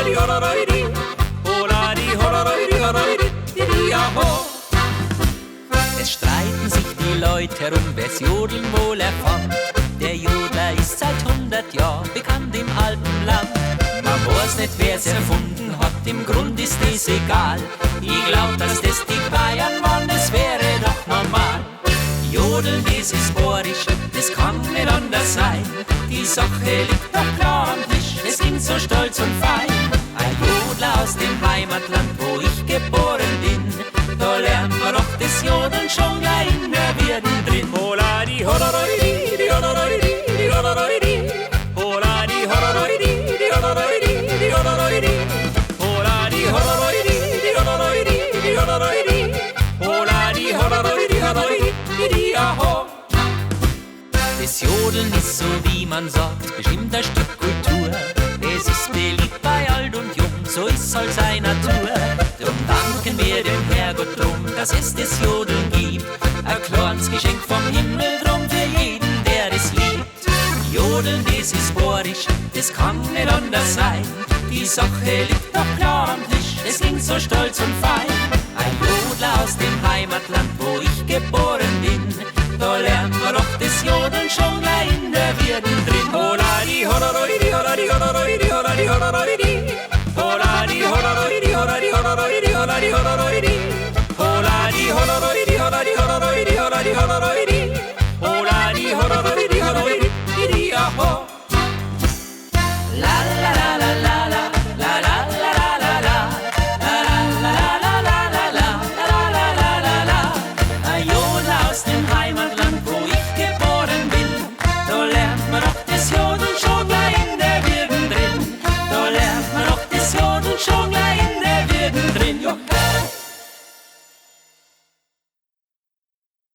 holadi, holadi, holadi, holadi, holadi, jaho. Es streiten sich die Leute herum, wer's Jodeln wohl erfand. Der Jodler ist seit 100 Jahren bekannt im alten Land. Man weiß nicht, wer's erfunden hat, im Grund ist es egal. Ich glaub, dass das die Bayern waren, das wäre doch normal. Jodeln, das ist bohrisch, das kann nicht anders sein. Die Sache liegt doch klar am Tisch, es klingt so stolz und fein. Ein Jodler aus dem Heimatland, wo ich geboren bin, da lernt man doch das Jodeln schon gleich in der Wirden drin. Holadi, holadi, holadi, holadi, holadi, holadi, holadi, holadi, holadi, holadi, holadi, holadi, holadi, holadi, holadi, jaho. Das Jodeln ist so, wie man sagt, bestimmt ein Stück Kultur. Es ist beliebt bei alt und jung, so ist halt seine Natur. Drum danken wir dem Herrgott drum, dass es das Jodeln gibt. Ein kleines Geschenk vom Himmel drum für jeden, der es liebt. Jodeln, das ist bohrisch, das kann nicht anders sein. Die Sache liegt doch klar am Tisch, es klingt so stolz und fein. Ein Jodler aus dem Heimatland, wo ich geboren bin, da lernt man doch das Jodeln schon gleich in der Wirden drin. Holadi, holadi, holadi, holadi, holadi, holadi,